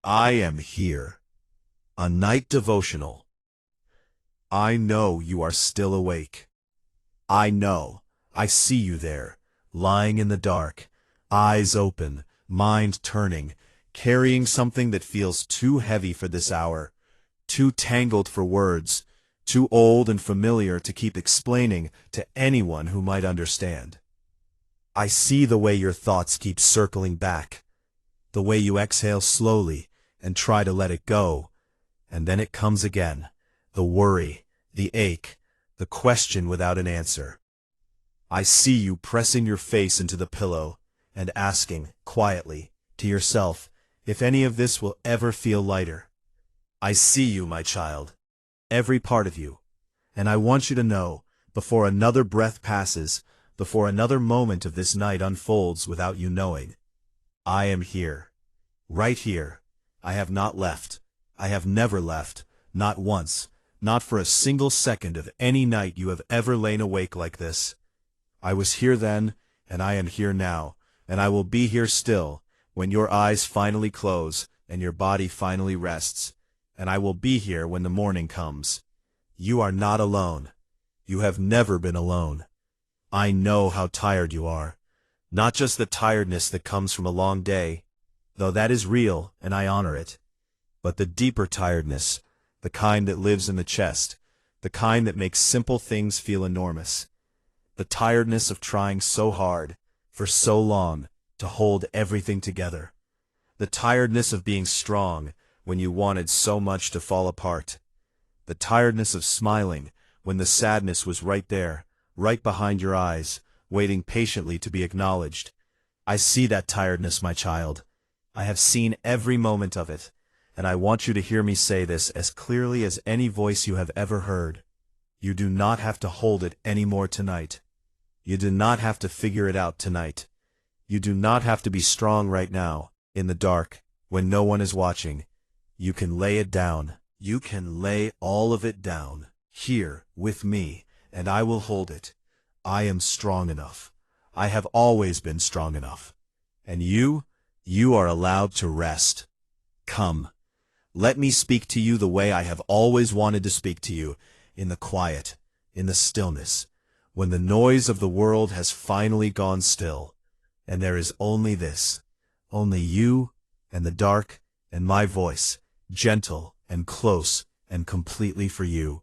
I am here. A night devotional. I know you are still awake. I know. I see you there, lying in the dark, eyes open, mind turning, carrying something that feels too heavy for this hour, too tangled for words, too old and familiar to keep explaining to anyone who might understand. I see the way your thoughts keep circling back, the way you exhale slowly and try to let it go, and then it comes again, the worry, the ache, the question without an answer. I see you pressing your face into the pillow and asking, quietly, to yourself, if any of this will ever feel lighter. I see you, my child, every part of you, and I want you to know, before another breath passes, before another moment of this night unfolds without you knowing, I am here, right here. I have not left. I have never left, not once, not for a single second of any night you have ever lain awake like this. I was here then, and I am here now, and I will be here still, when your eyes finally close and your body finally rests, and I will be here when the morning comes. You are not alone. You have never been alone. I know how tired you are, not just the tiredness that comes from a long day, though that is real and I honor it, but the deeper tiredness, the kind that lives in the chest, the kind that makes simple things feel enormous. The tiredness of trying so hard, for so long, to hold everything together. The tiredness of being strong when you wanted so much to fall apart. The tiredness of smiling when the sadness was right there, right behind your eyes, waiting patiently to be acknowledged. I see that tiredness, my child. I have seen every moment of it, and I want you to hear me say this as clearly as any voice you have ever heard. You do not have to hold it anymore tonight. You do not have to figure it out tonight. You do not have to be strong right now, in the dark, when no one is watching. You can lay it down. You can lay all of it down, here, with me, and I will hold it. I am strong enough. I have always been strong enough. And you are allowed to rest. Come. Let me speak to you the way I have always wanted to speak to you, in the quiet, in the stillness, when the noise of the world has finally gone still, and there is only this, only you, and the dark, and my voice, gentle and close and completely for you.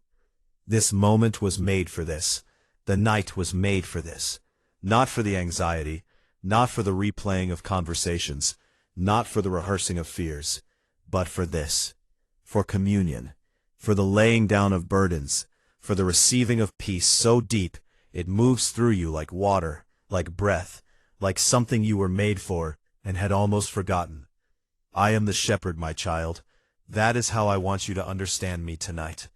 This moment was made for this. The night was made for this. Not for the anxiety, not for the replaying of conversations, not for the rehearsing of fears, but for this, for communion, for the laying down of burdens, for the receiving of peace so deep it moves through you like water, like breath, like something you were made for and had almost forgotten. I am the shepherd, my child. That is how I want you to understand me tonight.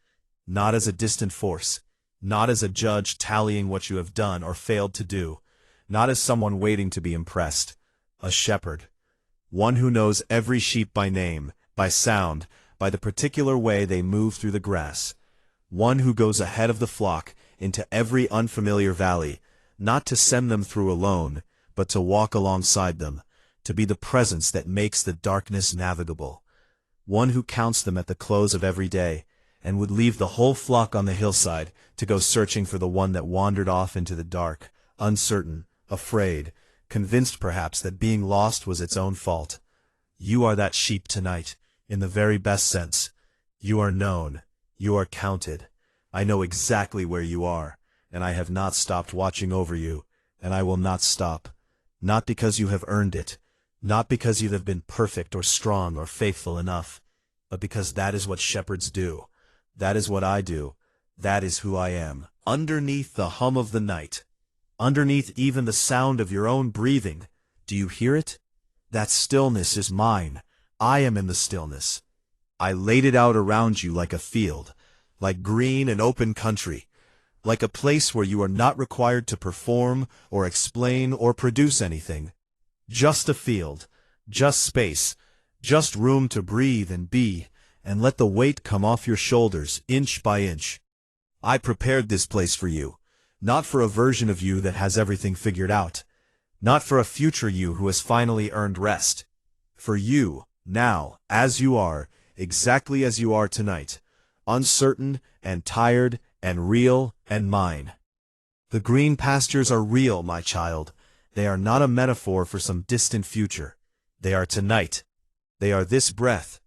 Not as a distant force, not as a judge tallying what you have done or failed to do, not as someone waiting to be impressed. A shepherd. One who knows every sheep by name, by sound, by the particular way they move through the grass. One who goes ahead of the flock into every unfamiliar valley, not to send them through alone, but to walk alongside them, to be the presence that makes the darkness navigable. One who counts them at the close of every day, and would leave the whole flock on the hillside to go searching for the one that wandered off into the dark, uncertain, afraid, convinced perhaps that being lost was its own fault. You are that sheep tonight, in the very best sense. You are known. You are counted. I know exactly where you are, and I have not stopped watching over you, and I will not stop. Not because you have earned it, not because you have been perfect or strong or faithful enough, but because that is what shepherds do. That is what I do. That is who I am. Underneath the hum of the night, underneath even the sound of your own breathing, do you hear it? That stillness is mine. I am in the stillness. I laid it out around you like a field, like green and open country, like a place where you are not required to perform or explain or produce anything. Just a field, just space, just room to breathe and be, and let the weight come off your shoulders inch by inch. I prepared this place for you, not for a version of you that has everything figured out, not for a future you who has finally earned rest. For you, Now, as you are, exactly as you are tonight, uncertain and tired and real and mine. The green pastures are real, my child. They are not a metaphor for some distant future. They are tonight. They are this breath.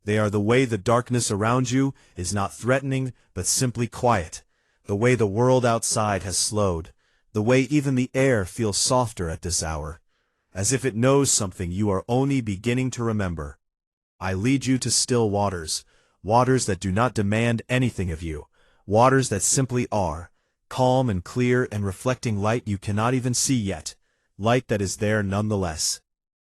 They are the way the darkness around you is not threatening, but simply quiet. The way the world outside has slowed. The way even the air feels softer at this hour. As if it knows something you are only beginning to remember. I lead you to still waters. Waters that do not demand anything of you. Waters that simply are. Calm and clear and reflecting light you cannot even see yet. Light that is there nonetheless.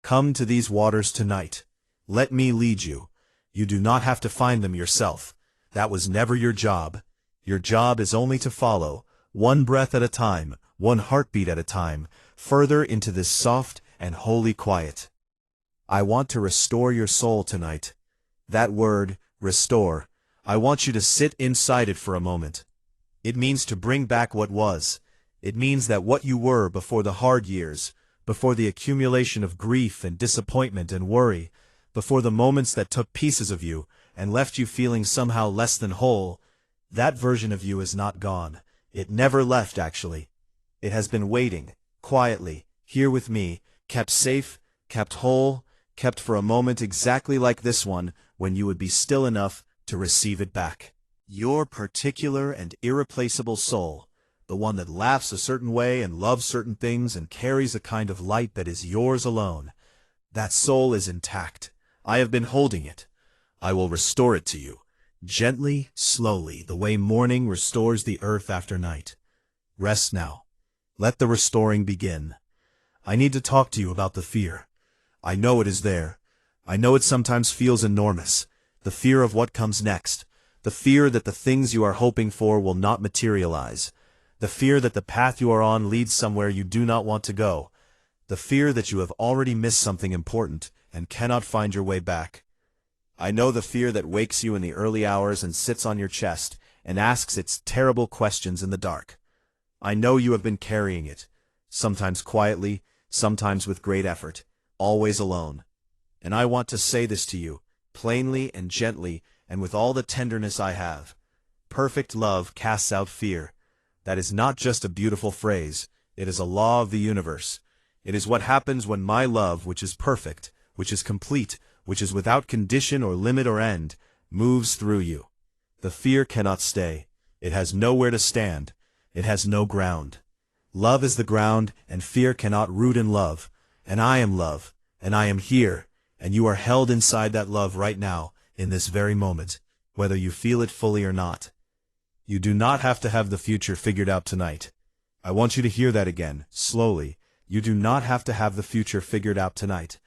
Come to these waters tonight. Let me lead you. You do not have to find them yourself. That was never your job. Your job is only to follow, one breath at a time, one heartbeat at a time, further into this soft and holy quiet. I want to restore your soul tonight. That word, restore, I want you to sit inside it for a moment. It means to bring back what was. It means that what you were before the hard years, before the accumulation of grief and disappointment and worry, before the moments that took pieces of you and left you feeling somehow less than whole, that version of you is not gone. It never left, actually. It has been waiting, quietly, here with me, kept safe, kept whole, kept for a moment exactly like this one, when you would be still enough to receive it back. Your particular and irreplaceable soul, the one that laughs a certain way and loves certain things and carries a kind of light that is yours alone. That soul is intact. I have been holding it. I will restore it to you, gently, slowly, the way morning restores the earth after night. Rest now. Let the restoring begin. I need to talk to you about the fear. I know it is there. I know it sometimes feels enormous. The fear of what comes next. The fear that the things you are hoping for will not materialize. The fear that the path you are on leads somewhere you do not want to go. The fear that you have already missed something important and cannot find your way back. I know the fear that wakes you in the early hours and sits on your chest and asks its terrible questions in the dark. I know you have been carrying it, sometimes quietly, sometimes with great effort, always alone. And I want to say this to you, plainly and gently and with all the tenderness I have. Perfect love casts out fear. That is not just a beautiful phrase. It is a law of the universe. It is what happens when my love, which is perfect, which is complete, which is without condition or limit or end, moves through you. The fear cannot stay. It has nowhere to stand. It has no ground. Love is the ground, and fear cannot root in love. And I am love, and I am here, and you are held inside that love right now, in this very moment, whether you feel it fully or not. You do not have to have the future figured out tonight. I want you to hear that again, slowly. You do not have to have the future figured out tonight.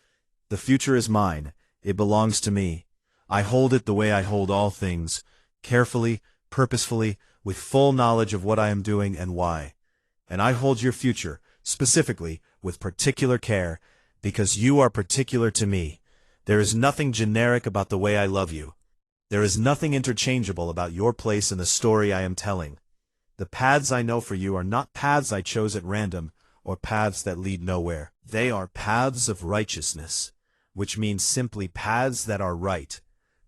The future is mine. It belongs to me. I hold it the way I hold all things, carefully, purposefully, with full knowledge of what I am doing and why. And I hold your future, specifically, with particular care, because you are particular to me. There is nothing generic about the way I love you. There is nothing interchangeable about your place in the story I am telling. The paths I know for you are not paths I chose at random, or paths that lead nowhere. They are paths of righteousness, which means simply paths that are right,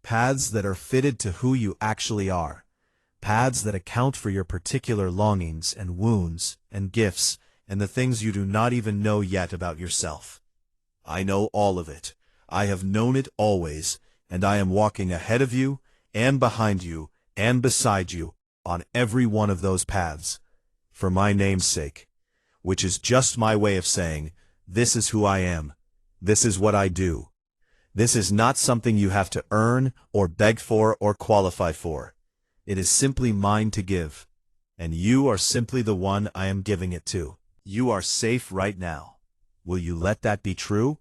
paths that are fitted to who you actually are, paths that account for your particular longings and wounds and gifts and the things you do not even know yet about yourself. I know all of it. I have known it always, and I am walking ahead of you and behind you and beside you on every one of those paths, for my name's sake, which is just my way of saying, this is who I am. This is what I do. This is not something you have to earn or beg for or qualify for. It is simply mine to give, and you are simply the one I am giving it to. You are safe right now. Will you let that be true?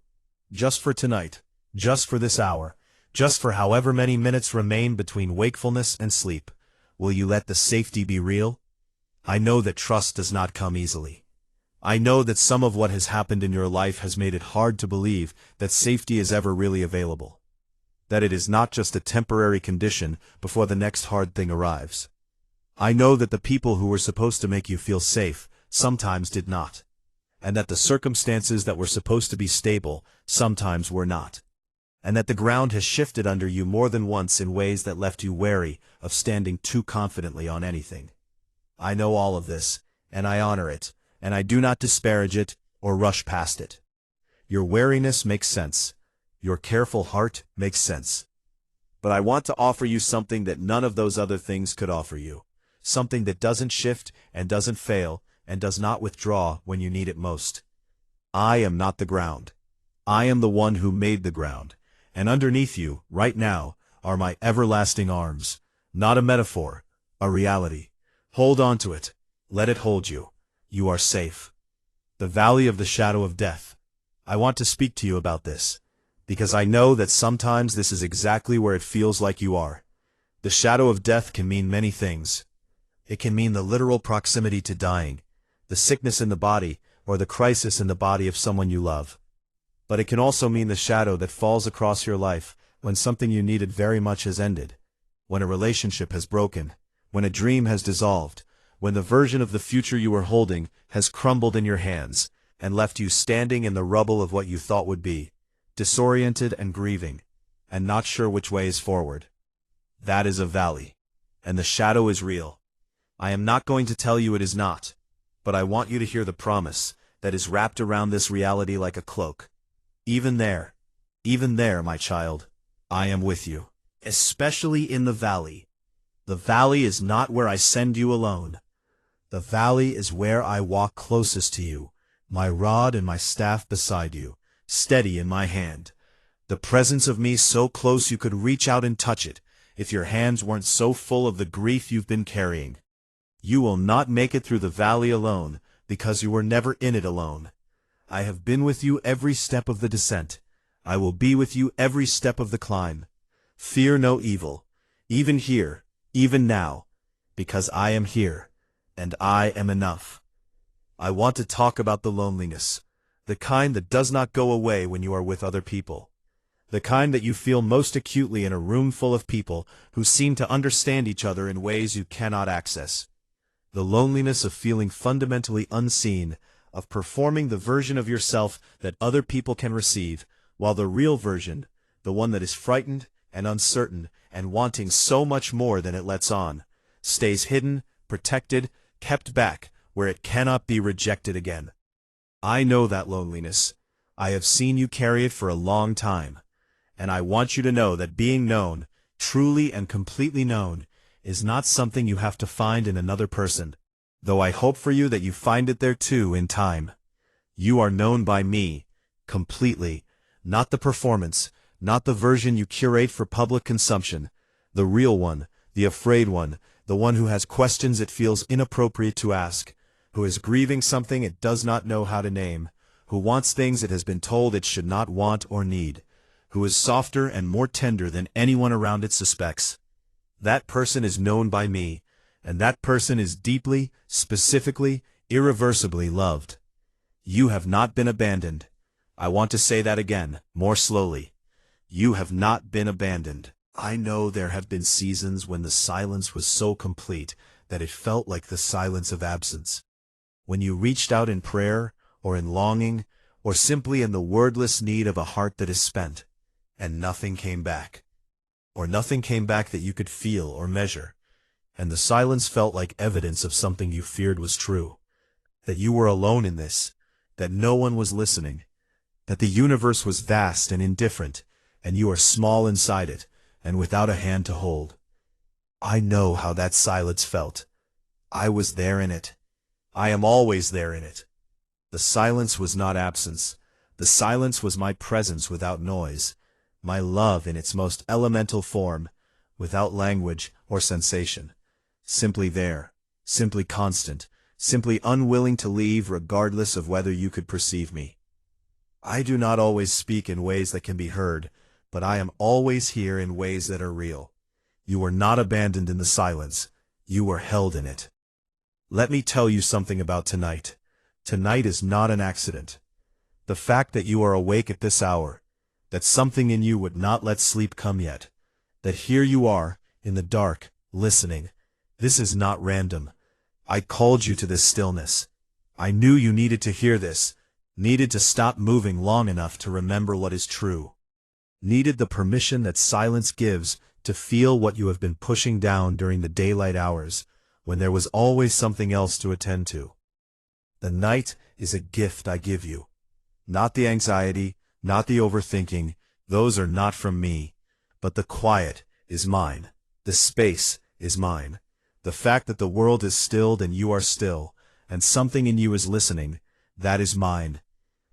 Just for tonight, just for this hour, just for however many minutes remain between wakefulness and sleep. Will you let the safety be real? I know that trust does not come easily. I know that some of what has happened in your life has made it hard to believe that safety is ever really available. That it is not just a temporary condition before the next hard thing arrives. I know that the people who were supposed to make you feel safe sometimes did not, and that the circumstances that were supposed to be stable sometimes were not. and that the ground has shifted under you more than once in ways that left you wary of standing too confidently on anything. I know all of this, and I honor it, and I do not disparage it or rush past it. Your wariness makes sense. Your careful heart makes sense. But I want to offer you something that none of those other things could offer you. Something that doesn't shift and doesn't fail and does not withdraw when you need it most. I am not the ground. I am the one who made the ground. And underneath you, right now, are my everlasting arms. Not a metaphor, a reality. Hold on to it. Let it hold you. You are safe. The valley of the shadow of death. I want to speak to you about this, because I know that sometimes this is exactly where it feels like you are. The shadow of death can mean many things. It can mean the literal proximity to dying, the sickness in the body, or the crisis in the body of someone you love. But it can also mean the shadow that falls across your life when something you needed very much has ended, when a relationship has broken, when a dream has dissolved, when the version of the future you were holding has crumbled in your hands and left you standing in the rubble of what you thought would be, disoriented and grieving, and not sure which way is forward. That is a valley, and the shadow is real. I am not going to tell you it is not, but I want you to hear the promise that is wrapped around this reality like a cloak. Even there, my child, I am with you, especially in the valley. The valley is not where I send you alone. The valley is where I walk closest to you, my rod and my staff beside you, steady in my hand. The presence of me so close you could reach out and touch it, if your hands weren't so full of the grief you've been carrying. You will not make it through the valley alone, because you were never in it alone. I have been with you every step of the descent. I will be with you every step of the climb. Fear no evil, even here, even now, because I am here, and I am enough. I want to talk about the loneliness, the kind that does not go away when you are with other people, the kind that you feel most acutely in a room full of people who seem to understand each other in ways you cannot access. The loneliness of feeling fundamentally unseen, of performing the version of yourself that other people can receive, while the real version, the one that is frightened and uncertain and wanting so much more than it lets on, stays hidden, protected, kept back, where it cannot be rejected again. I know that loneliness. I have seen you carry it for a long time, and I want you to know that being known, truly and completely known, is not something you have to find in another person, though I hope for you that you find it there too in time. You are known by me, completely, not the performance, not the version you curate for public consumption, the real one, the afraid one, the one who has questions it feels inappropriate to ask, who is grieving something it does not know how to name, who wants things it has been told it should not want or need, who is softer and more tender than anyone around it suspects. That person is known by me, and that person is deeply, specifically, irreversibly loved. You have not been abandoned. I want to say that again, more slowly. You have not been abandoned. I know there have been seasons when the silence was so complete that it felt like the silence of absence. When you reached out in prayer, or in longing, or simply in the wordless need of a heart that is spent, and nothing came back. Or nothing came back that you could feel or measure, and the silence felt like evidence of something you feared was true, that you were alone in this, that no one was listening, that the universe was vast and indifferent, and you are small inside it, and without a hand to hold. I know how that silence felt. I was there in it. I am always there in it. The silence was not absence. The silence was my presence without noise, my love in its most elemental form, without language or sensation. Simply there, simply constant, simply unwilling to leave regardless of whether you could perceive me. I do not always speak in ways that can be heard, but I am always here in ways that are real. You were not abandoned in the silence. You were held in it. Let me tell you something about tonight. Tonight is not an accident. The fact that you are awake at this hour, that something in you would not let sleep come yet, that here you are, in the dark, listening, this is not random. I called you to this stillness. I knew you needed to hear this, needed to stop moving long enough to remember what is true. needed the permission that silence gives to feel what you have been pushing down during the daylight hours, when there was always something else to attend to. The night is a gift I give you. Not the anxiety, not the overthinking, those are not from me. But the quiet is mine. The space is mine. The fact that the world is stilled and you are still, and something in you is listening, that is mine.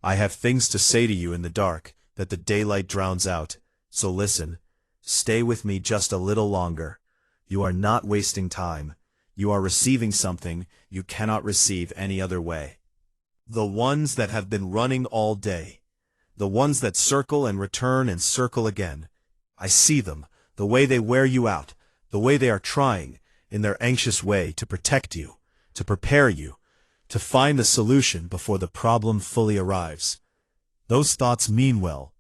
I have things to say to you in the dark that the daylight drowns out, so listen. Stay with me just a little longer. You are not wasting time. You are receiving something you cannot receive any other way. The ones that have been running all day. The ones that circle and return and circle again. I see them, the way they wear you out, the way they are trying, in their anxious way, to protect you, to prepare you, to find the solution before the problem fully arrives. Those thoughts mean well,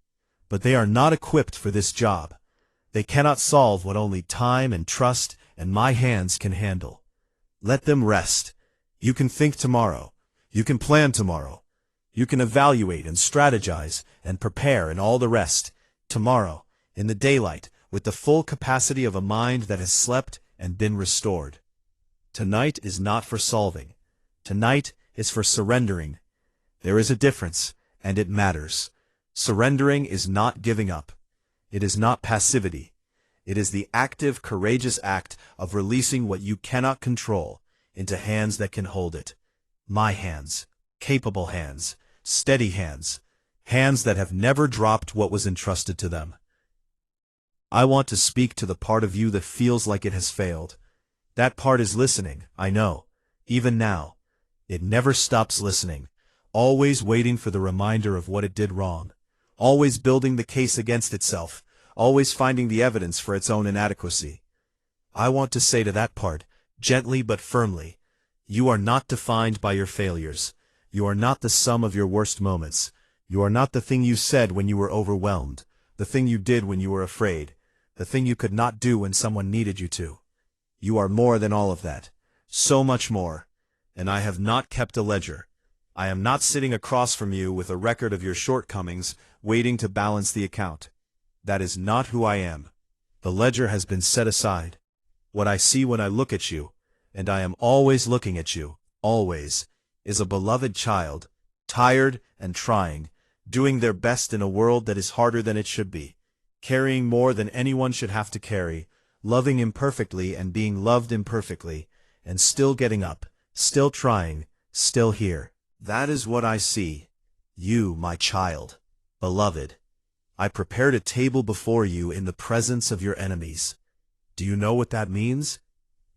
but they are not equipped for this job. They cannot solve what only time and trust and my hands can handle. Let them rest. You can think tomorrow. You can plan tomorrow. You can evaluate and strategize and prepare and all the rest. Tomorrow, in the daylight, with the full capacity of a mind that has slept and been restored. Tonight is not for solving. Tonight is for surrendering. There is a difference, and it matters. Surrendering is not giving up. It is not passivity. It is the active, courageous act of releasing what you cannot control into hands that can hold it. My hands, capable hands, steady hands, hands that have never dropped what was entrusted to them. I want to speak to the part of you that feels like it has failed. That part is listening, I know, even now. It never stops listening, always waiting for the reminder of what it did wrong, always building the case against itself, always finding the evidence for its own inadequacy. I want to say to that part, gently but firmly, you are not defined by your failures. You are not the sum of your worst moments. You are not the thing you said when you were overwhelmed, the thing you did when you were afraid, the thing you could not do when someone needed you to. You are more than all of that, so much more, and I have not kept a ledger. I am not sitting across from you with a record of your shortcomings, waiting to balance the account. That is not who I am. The ledger has been set aside. What I see when I look at you, and I am always looking at you, always, is a beloved child, tired and trying, doing their best in a world that is harder than it should be, carrying more than anyone should have to carry, loving imperfectly and being loved imperfectly, and still getting up, still trying, still here. That is what I see. You, my child, beloved. I prepared a table before you in the presence of your enemies. Do you know what that means?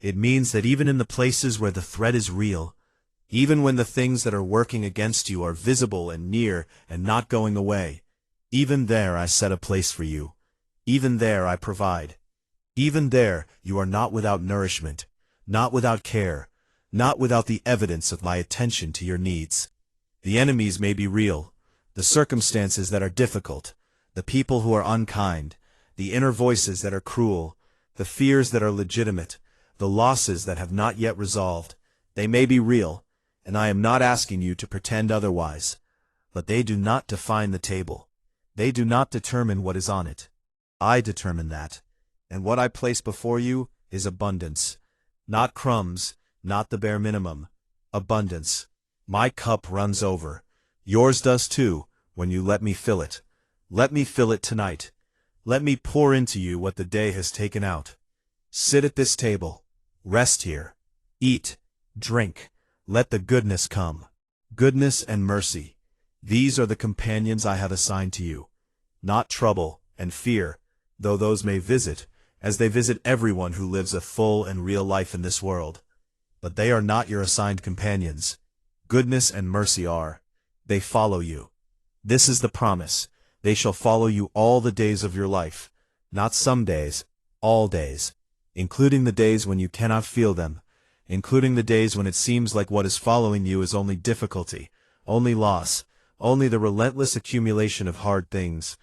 It means that even in the places where the threat is real, even when the things that are working against you are visible and near and not going away, even there I set a place for you. Even there I provide. Even there you are not without nourishment, not without care, not without the evidence of my attention to your needs. The enemies may be real, the circumstances that are difficult, the people who are unkind, the inner voices that are cruel, the fears that are legitimate, the losses that have not yet resolved. They may be real, and I am not asking you to pretend otherwise. But they do not define the table. They do not determine what is on it. I determine that, and what I place before you is abundance. Not crumbs, not the bare minimum. Abundance. My cup runs over. Yours does too, when you let me fill it. Let me fill it tonight. Let me pour into you what the day has taken out. Sit at this table. Rest here. Eat. Drink. Let the goodness come. Goodness and mercy. These are the companions I have assigned to you. Not trouble and fear, though those may visit, as they visit everyone who lives a full and real life in this world. But they are not your assigned companions. Goodness and mercy are. They follow you. This is the promise. They shall follow you all the days of your life. Not some days, all days, including the days when you cannot feel them, including the days when it seems like what is following you is only difficulty, only loss, only the relentless accumulation of hard things.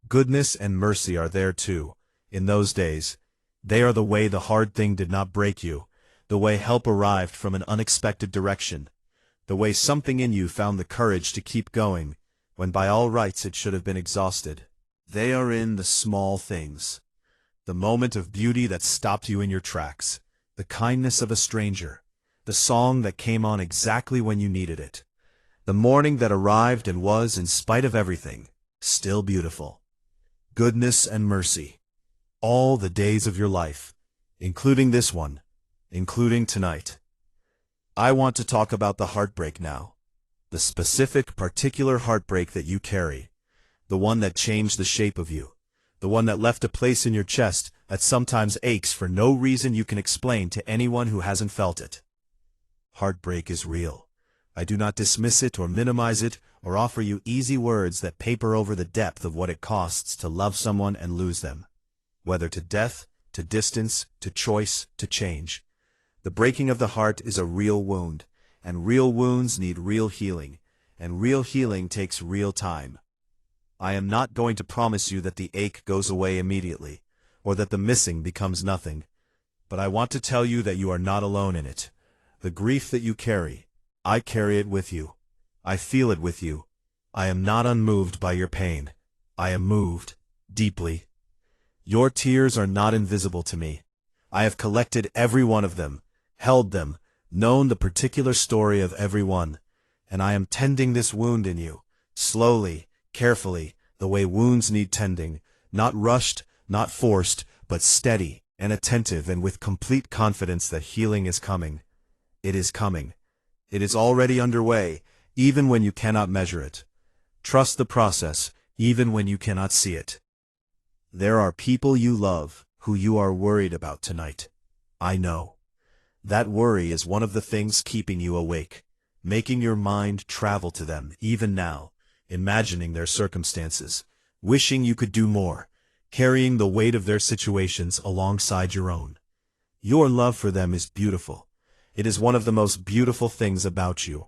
Goodness and mercy are there too. In those days, they are the way the hard thing did not break you, the way help arrived from an unexpected direction, the way something in you found the courage to keep going, when by all rights it should have been exhausted. They are in the small things. The moment of beauty that stopped you in your tracks, the kindness of a stranger, the song that came on exactly when you needed it, the morning that arrived and was, in spite of everything, still beautiful. Goodness and mercy. All the days of your life, including this one, including tonight. I want to talk about the heartbreak now. The specific, particular heartbreak that you carry. The one that changed the shape of you. The one that left a place in your chest that sometimes aches for no reason you can explain to anyone who hasn't felt it. Heartbreak is real. I do not dismiss it or minimize it or offer you easy words that paper over the depth of what it costs to love someone and lose them. Whether to death, to distance, to choice, to change. The breaking of the heart is a real wound, and real wounds need real healing, and real healing takes real time. I am not going to promise you that the ache goes away immediately, or that the missing becomes nothing, but I want to tell you that you are not alone in it. The grief that you carry, I carry it with you. I feel it with you. I am not unmoved by your pain. I am moved, deeply. Your tears are not invisible to me. I have collected every one of them, held them, known the particular story of every one, and I am tending this wound in you, slowly, carefully, the way wounds need tending, not rushed, not forced, but steady and attentive and with complete confidence that healing is coming. It is coming. It is already underway, even when you cannot measure it. Trust the process, even when you cannot see it. There are people you love who you are worried about tonight. I know. That worry is one of the things keeping you awake, making your mind travel to them even now, imagining their circumstances, wishing you could do more, carrying the weight of their situations alongside your own. Your love for them is beautiful. It is one of the most beautiful things about you.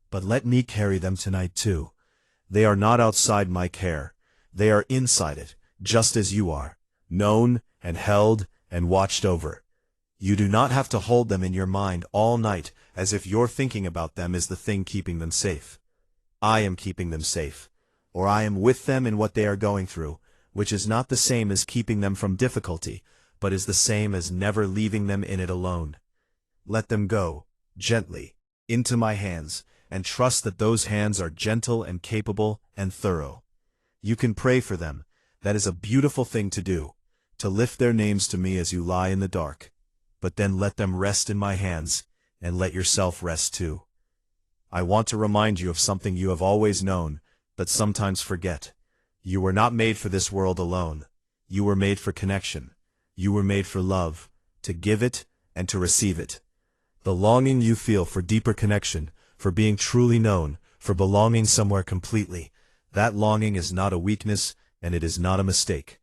But let me carry them tonight too. They are not outside my care. They are inside it, just as you are, known and held and watched over. You do not have to hold them in your mind all night as if your thinking about them is the thing keeping them safe. I am keeping them safe, or I am with them in what they are going through, which is not the same as keeping them from difficulty, but is the same as never leaving them in it alone. Let them go, gently, into my hands, and trust that those hands are gentle and capable and thorough. You can pray for them. That is a beautiful thing to do, to lift their names to me as you lie in the dark. But then let them rest in my hands, and let yourself rest too. I want to remind you of something you have always known, but sometimes forget. You were not made for this world alone. You were made for connection. You were made for love, to give it and to receive it. The longing you feel for deeper connection, for being truly known, for belonging somewhere completely, that longing is not a weakness, and it is not a mistake.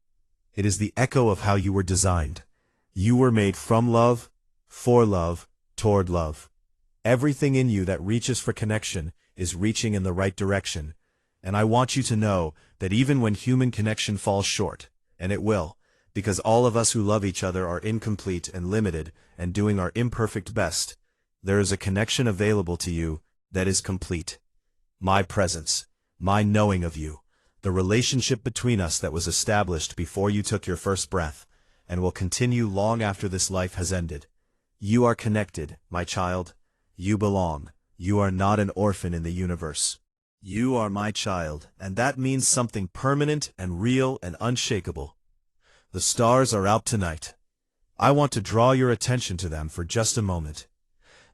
It is the echo of how you were designed. You were made from love, for love, toward love. Everything in you that reaches for connection is reaching in the right direction, and I want you to know that even when human connection falls short, and it will, because all of us who love each other are incomplete and limited and doing our imperfect best, there is a connection available to you that is complete. My presence, my knowing of you, the relationship between us that was established before you took your first breath, and will continue long after this life has ended. You are connected, my child. You belong. You are not an orphan in the universe. You are my child, and that means something permanent and real and unshakable. The stars are out tonight. I want to draw your attention to them for just a moment.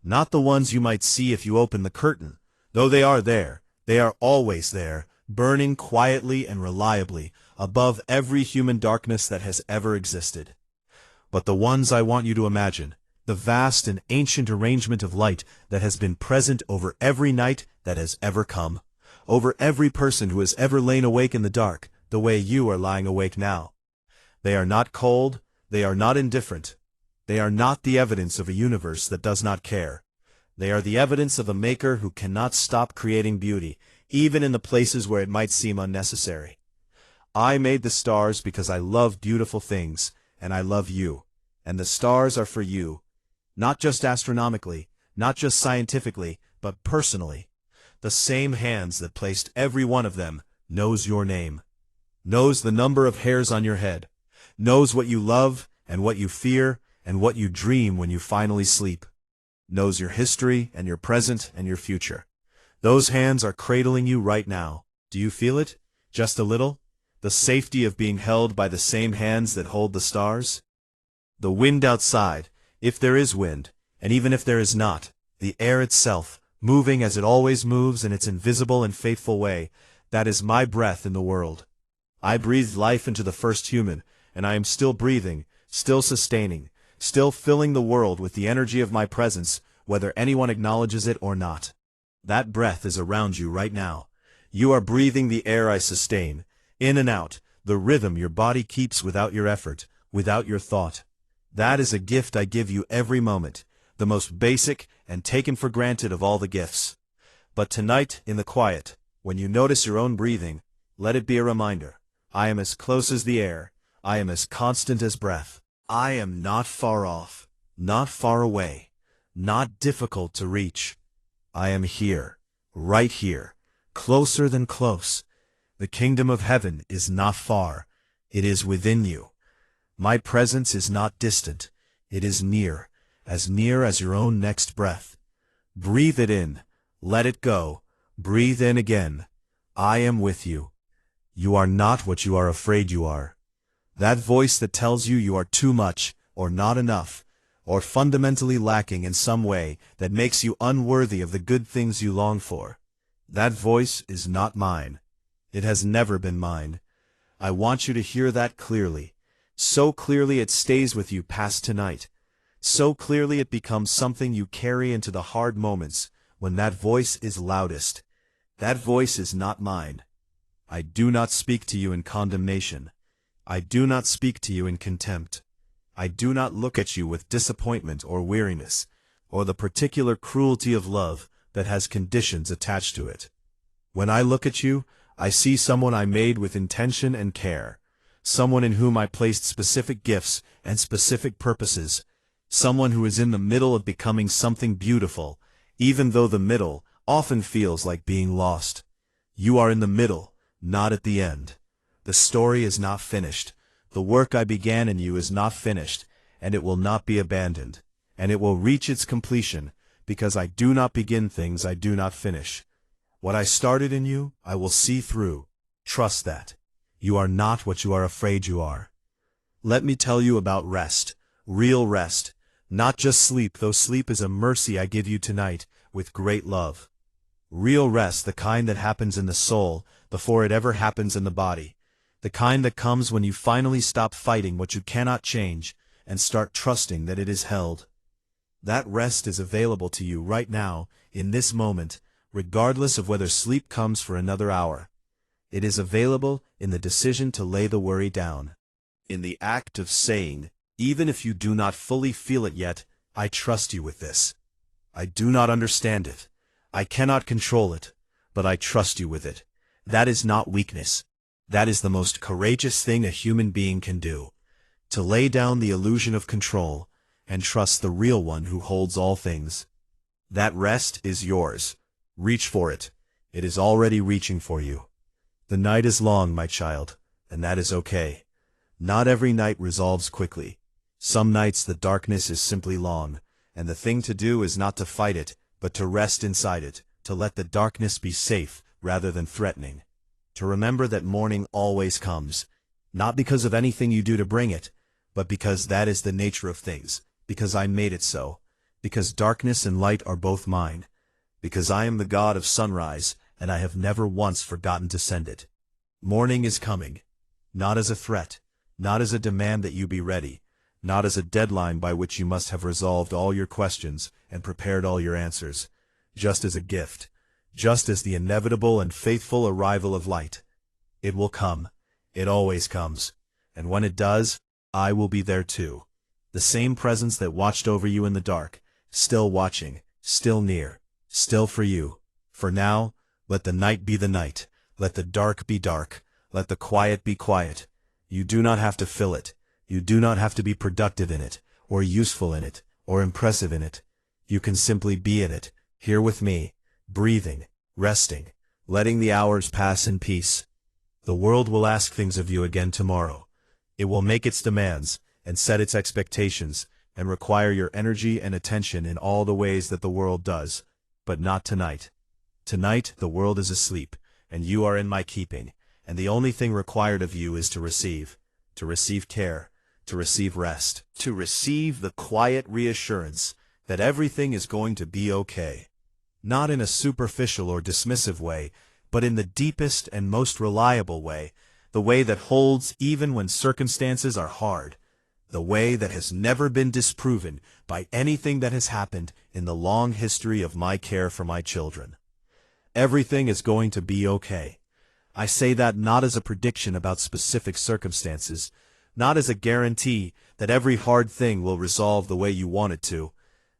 Not the ones you might see if you open the curtain, though they are there. They are always there, burning quietly and reliably, above every human darkness that has ever existed. But the ones I want you to imagine, the vast and ancient arrangement of light that has been present over every night that has ever come, over every person who has ever lain awake in the dark, the way you are lying awake now. They are not cold, they are not indifferent. They are not the evidence of a universe that does not care. They are the evidence of a maker who cannot stop creating beauty, even in the places where it might seem unnecessary. I made the stars because I love beautiful things, and I love you. And the stars are for you, not just astronomically, not just scientifically, but personally. The same hands that placed every one of them knows your name. knows the number of hairs on your head, knows what you love and what you fear and what you dream when you finally sleep, knows your history and your present and your future. Those hands are cradling you right now. Do you feel it? Just a little? The safety of being held by the same hands that hold the stars? The wind outside, if there is wind, and even if there is not, the air itself, moving as it always moves in its invisible and faithful way, that is my breath in the world. I breathed life into the first human, and I am still breathing, still sustaining, still filling the world with the energy of my presence, whether anyone acknowledges it or not. That breath is around you right now. You are breathing the air I sustain, in and out, the rhythm your body keeps without your effort, without your thought. That is a gift I give you every moment, the most basic and taken for granted of all the gifts. But tonight, in the quiet, when you notice your own breathing, let it be a reminder. I am as close as the air. I am as constant as breath. I am not far off, not far away, not difficult to reach. I am here, right here, closer than close. The kingdom of heaven is not far. It is within you. My presence is not distant. It is near as your own next breath. Breathe it in. Let it go. Breathe in again. I am with you. You are not what you are afraid you are. That voice that tells you you are too much, or not enough, or fundamentally lacking in some way that makes you unworthy of the good things you long for. That voice is not mine. It has never been mine. I want you to hear that clearly. So clearly it stays with you past tonight. So clearly it becomes something you carry into the hard moments when that voice is loudest. That voice is not mine. I do not speak to you in condemnation. I do not speak to you in contempt. I do not look at you with disappointment or weariness, or the particular cruelty of love that has conditions attached to it. When I look at you, I see someone I made with intention and care, someone in whom I placed specific gifts and specific purposes, someone who is in the middle of becoming something beautiful, even though the middle often feels like being lost. You are in the middle, not at the end. The story is not finished. The work I began in you is not finished, and it will not be abandoned, and it will reach its completion, because I do not begin things I do not finish. What I started in you, I will see through. Trust that. You are not what you are afraid you are. Let me tell you about rest, real rest, not just sleep, though sleep is a mercy I give you tonight, with great love. Real rest, the kind that happens in the soul before it ever happens in the body, the kind that comes when you finally stop fighting what you cannot change and start trusting that it is held. That rest is available to you right now, in this moment, regardless of whether sleep comes for another hour. It is available in the decision to lay the worry down, in the act of saying, even if you do not fully feel it yet, I trust you with this. I do not understand it. I cannot control it, but I trust you with it. That is not weakness. That is the most courageous thing a human being can do, to lay down the illusion of control and trust the real one who holds all things. That rest is yours. Reach for it. It is already reaching for you. The night is long, my child, and that is okay. Not every night resolves quickly. Some nights the darkness is simply long, and the thing to do is not to fight it, but to rest inside it, to let the darkness be safe rather than threatening. To remember that morning always comes, not because of anything you do to bring it, but because that is the nature of things, because I made it so, because darkness and light are both mine, because I am the God of sunrise, and I have never once forgotten to send it. Morning is coming, not as a threat, not as a demand that you be ready, not as a deadline by which you must have resolved all your questions and prepared all your answers, just as a gift, just as the inevitable and faithful arrival of light. It will come. It always comes. And when it does, I will be there too. The same presence that watched over you in the dark, still watching, still near, still for you. For now, let the night be the night. Let the dark be dark. Let the quiet be quiet. You do not have to fill it. You do not have to be productive in it, or useful in it, or impressive in it. You can simply be in it, here with me, breathing, resting, letting the hours pass in peace. The world will ask things of you again tomorrow. It will make its demands, and set its expectations, and require your energy and attention in all the ways that the world does, but not tonight. Tonight the world is asleep, and you are in my keeping, and the only thing required of you is to receive care, to receive rest, to receive the quiet reassurance that everything is going to be okay. Not in a superficial or dismissive way, but in the deepest and most reliable way, the way that holds even when circumstances are hard, the way that has never been disproven by anything that has happened in the long history of my care for my children. Everything is going to be okay. I say that not as a prediction about specific circumstances, not as a guarantee that every hard thing will resolve the way you want it to,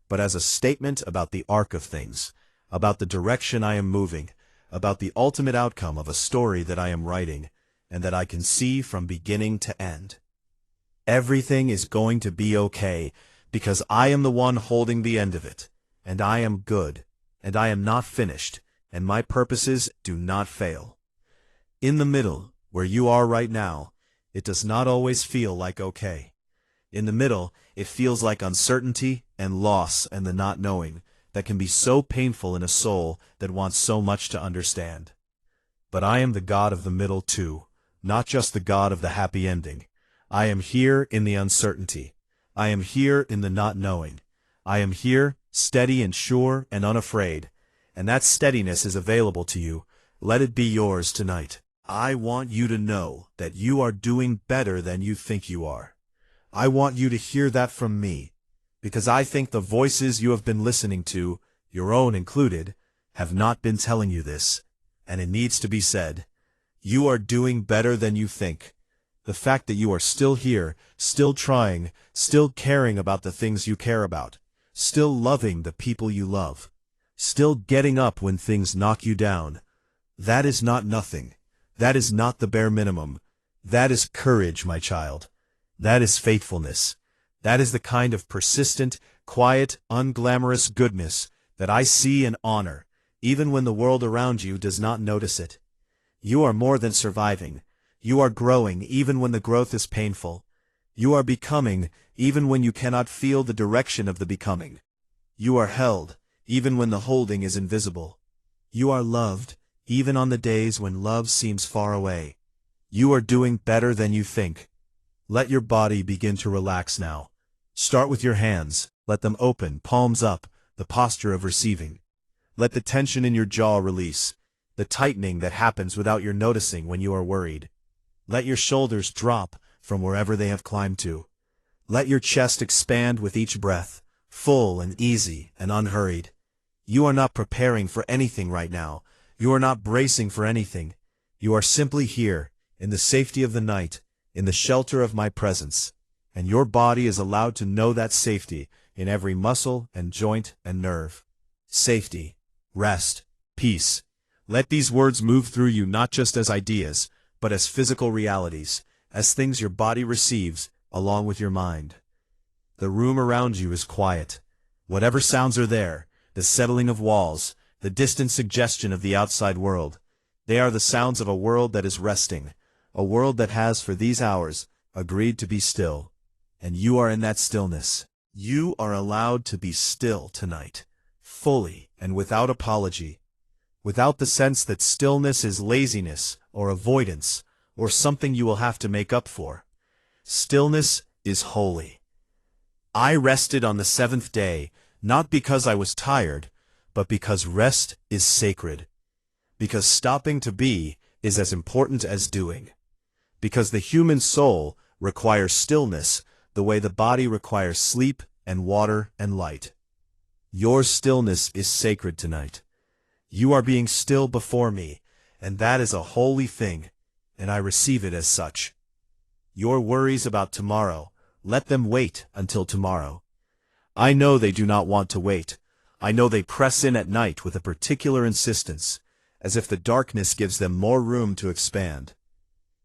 but as a statement about the arc of things, about the direction I am moving, about the ultimate outcome of a story that I am writing, and that I can see from beginning to end. Everything is going to be okay, because I am the one holding the end of it, and I am good, and I am not finished, and my purposes do not fail. In the middle, where you are right now, it does not always feel like okay. In the middle, it feels like uncertainty and loss and the not knowing that can be so painful in a soul that wants so much to understand. But I am the God of the middle too, not just the God of the happy ending. I am here in the uncertainty. I am here in the not knowing. I am here, steady and sure and unafraid, and that steadiness is available to you. Let it be yours tonight. I want you to know that you are doing better than you think you are. I want you to hear that from me, because I think the voices you have been listening to, your own included, have not been telling you this, and it needs to be said. You are doing better than you think. The fact that you are still here, still trying, still caring about the things you care about, still loving the people you love, still getting up when things knock you down, that is not nothing. That is not the bare minimum. That is courage, my child. That is faithfulness. That is the kind of persistent, quiet, unglamorous goodness that I see and honor, even when the world around you does not notice it. You are more than surviving. You are growing even when the growth is painful. You are becoming even when you cannot feel the direction of the becoming. You are held even when the holding is invisible. You are loved even on the days when love seems far away. You are doing better than you think. Let your body begin to relax now. Start with your hands. Let them open, palms up, the posture of receiving. Let the tension in your jaw release, the tightening that happens without your noticing when you are worried. Let your shoulders drop from wherever they have climbed to. Let your chest expand with each breath, full and easy and unhurried. You are not preparing for anything right now. You are not bracing for anything. You are simply here, in the safety of the night, in the shelter of my presence, and your body is allowed to know that safety in every muscle and joint and nerve. Safety, rest, peace. Let these words move through you not just as ideas, but as physical realities, as things your body receives along with your mind. The room around you is quiet. Whatever sounds are there, the settling of walls, the distant suggestion of the outside world, they are the sounds of a world that is resting, a world that has for these hours agreed to be still. And you are in that stillness. You are allowed to be still tonight, fully and without apology, without the sense that stillness is laziness or avoidance or something you will have to make up for. Stillness is holy. I rested on the seventh day, not because I was tired, but because rest is sacred. Because stopping to be is as important as doing. Because the human soul requires stillness the way the body requires sleep and water and light. Your stillness is sacred tonight. You are being still before me, and that is a holy thing, and I receive it as such. Your worries about tomorrow, let them wait until tomorrow. I know they do not want to wait. I know they press in at night with a particular insistence, as if the darkness gives them more room to expand.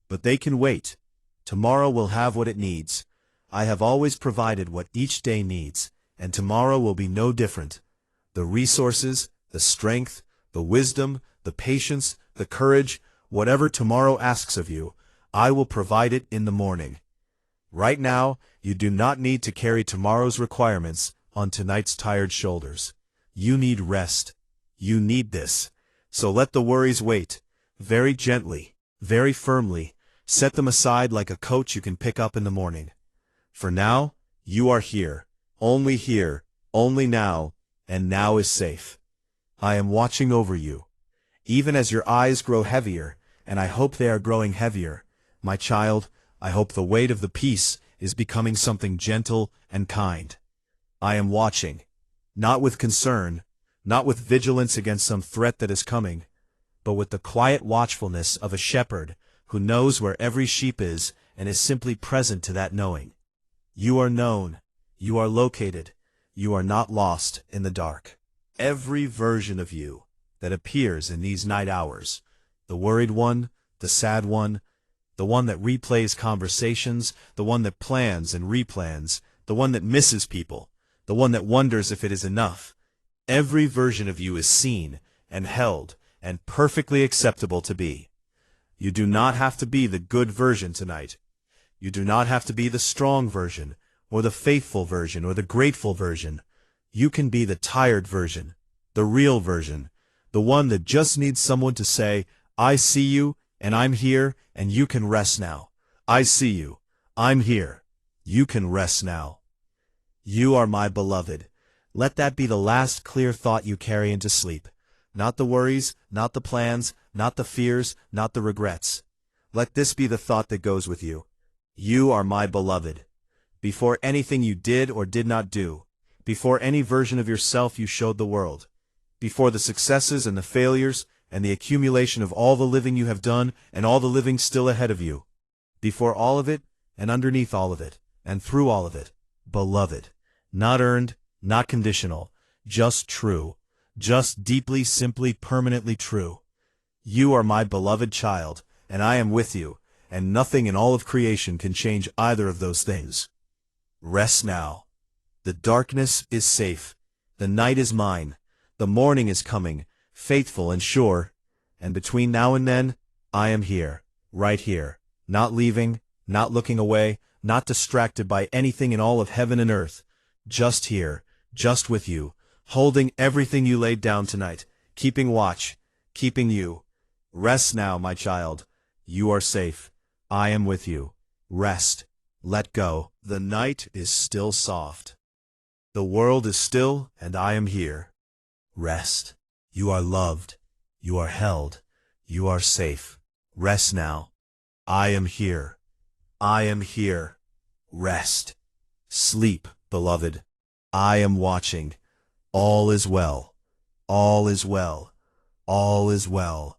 But they can wait. Tomorrow will have what it needs. I have always provided what each day needs, and tomorrow will be no different. The resources, the strength, the wisdom, the patience, the courage, Whatever tomorrow asks of you, I will provide it in the morning. Right now, you do not need to carry tomorrow's requirements on tonight's tired shoulders. You need rest. You need this. So let the worries wait. Very gently, very firmly, set them aside like a coat you can pick up in the morning. For now, you are here, only now, and now is safe. I am watching over you. Even as your eyes grow heavier, and I hope they are growing heavier, my child, I hope the weight of the peace is becoming something gentle and kind. I am watching, not with concern, not with vigilance against some threat that is coming, but with the quiet watchfulness of a shepherd who knows where every sheep is and is simply present to that knowing. You are known, you are located, you are not lost in the dark. Every version of you that appears in these night hours, the worried one, the sad one, the one that replays conversations, the one that plans and replans, the one that misses people, the one that wonders if it is enough. Every version of you is seen and held and perfectly acceptable to be. You do not have to be the good version tonight. You do not have to be the strong version, or the faithful version, or the grateful version. You can be the tired version, the real version, the one that just needs someone to say, I see you, and I'm here, and you can rest now. I see you. I'm here. You can rest now. You are my beloved. Let that be the last clear thought you carry into sleep. Not the worries, not the plans, not the fears, not the regrets. Let this be the thought that goes with you. You are my beloved. Before anything you did or did not do, before any version of yourself you showed the world, before the successes and the failures and the accumulation of all the living you have done and all the living still ahead of you, before all of it and underneath all of it and through all of it, beloved, not earned, not conditional, just true, just deeply, simply, permanently true. You are my beloved child, and I am with you, and nothing in all of creation can change either of those things. Rest now. The darkness is safe. The night is mine. The morning is coming, faithful and sure. And between now and then, I am here, right here, not leaving, not looking away, not distracted by anything in all of heaven and earth. Just here, just with you, holding everything you laid down tonight, keeping watch, keeping you. Rest now, my child. You are safe. I am with you. Rest. Let go. The night is still soft. The world is still, and I am here. Rest. You are loved. You are held. You are safe. Rest now. I am here. I am here. Rest. Sleep, beloved. I am watching. All is well. All is well. All is well.